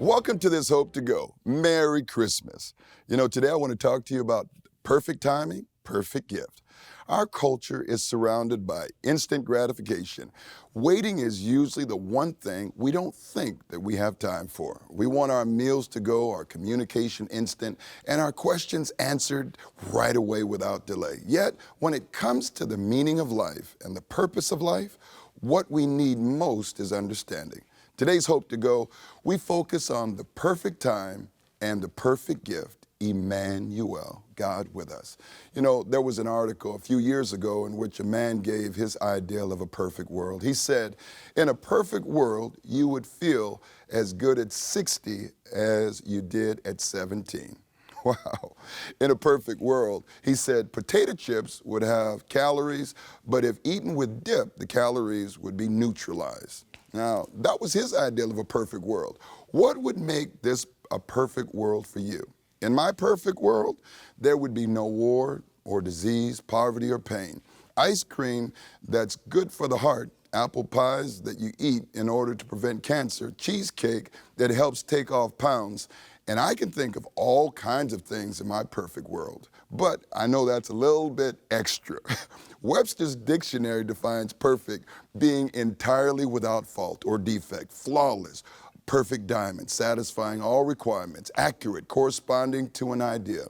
Welcome to this Hope to Go. Merry Christmas. Today I want to talk to you about perfect timing, perfect gift. Our culture is surrounded by instant gratification. Waiting is usually the one thing we don't think that we have time for. We want our meals to go, our communication instant, and our questions answered right away without delay. Yet, when it comes to the meaning of life and the purpose of life, what we need most is understanding. Today's Hope to Go, we focus on the perfect time and the perfect gift, Emmanuel, God with us. There was an article a few years ago in which a man gave his ideal of a perfect world. He said, in a perfect world, you would feel as good at 60 as you did at 17. Wow. In a perfect world, he said potato chips would have calories, but if eaten with dip, the calories would be neutralized. Now, that was his ideal of a perfect world. What would make this a perfect world for you? In my perfect world, there would be no war or disease, poverty or pain. Ice cream that's good for the heart, apple pies that you eat in order to prevent cancer, cheesecake that helps take off pounds. And I can think of all kinds of things in my perfect world, but I know that's a little bit extra. Webster's dictionary defines perfect being entirely without fault or defect, flawless, perfect diamond, satisfying all requirements, accurate, corresponding to an idea.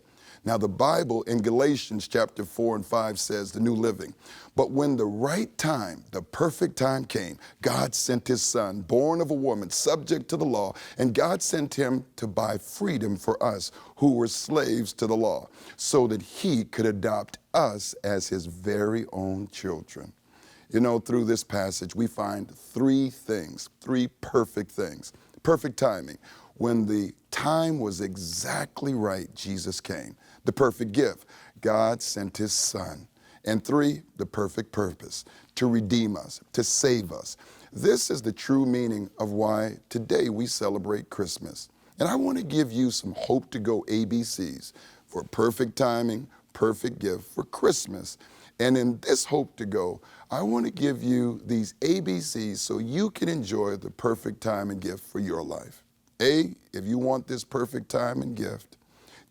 Now, the Bible in Galatians chapter 4 and 5 says, the New Living, but when the right time, the perfect time came, God sent his son, born of a woman, subject to the law, and God sent him to buy freedom for us who were slaves to the law, so that he could adopt us as his very own children. Through this passage, we find three perfect things. Perfect timing. When the time was exactly right, Jesus came. The perfect gift, God sent his son. And three, the perfect purpose, to redeem us, to save us. This is the true meaning of why today we celebrate Christmas. And I want to give you some Hope to Go ABCs for perfect timing, perfect gift for Christmas. And in this Hope to Go, I want to give you these ABCs so you can enjoy the perfect time and gift for your life. A, if you want this perfect time and gift,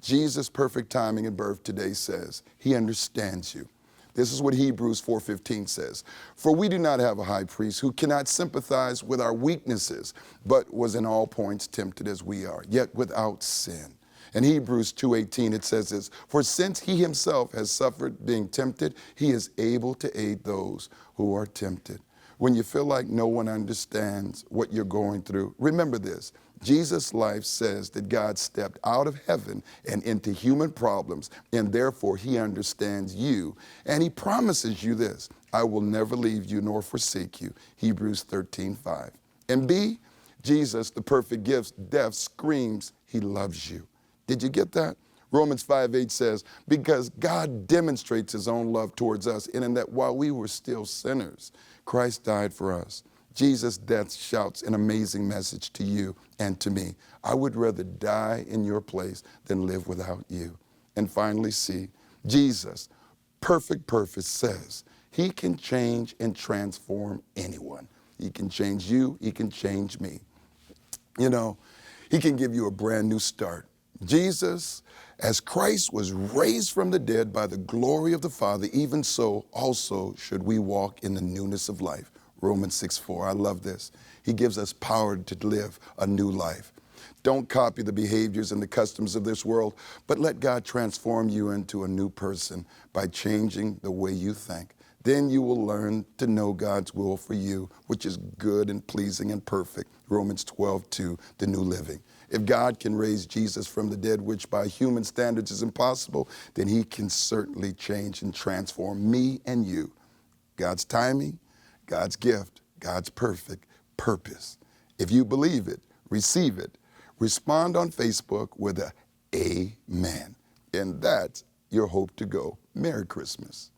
Jesus' perfect timing and birth today says he understands you. This is what Hebrews 4:15 says. For we do not have a high priest who cannot sympathize with our weaknesses, but was in all points tempted as we are, yet without sin. In Hebrews 2:18 it says this, for since he himself has suffered being tempted, he is able to aid those who are tempted. When you feel like no one understands what you're going through, remember this. Jesus' life says that God stepped out of heaven and into human problems, and therefore he understands you. And he promises you this, I will never leave you nor forsake you. Hebrews 13:5. And B, Jesus, the perfect gift, death screams he loves you. Did you get that? Romans 5:8 says, because God demonstrates his own love towards us, and in that while we were still sinners, Christ died for us. Jesus' death shouts an amazing message to you and to me. I would rather die in your place than live without you. And finally, C, Jesus, perfect purpose, says he can change and transform anyone. He can change you. He can change me. He can give you a brand new start. Jesus, as Christ was raised from the dead by the glory of the Father, even so also should we walk in the newness of life. Romans 6:4. I love this. He gives us power to live a new life. Don't copy the behaviors and the customs of this world, but let God transform you into a new person by changing the way you think. Then you will learn to know God's will for you, which is good and pleasing and perfect. Romans 12:2, the New Living. If God can raise Jesus from the dead, which by human standards is impossible, then he can certainly change and transform me and you. God's timing, God's gift, God's perfect purpose. If you believe it, receive it. Respond on Facebook with a amen. And that's your Hope to Go. Merry Christmas.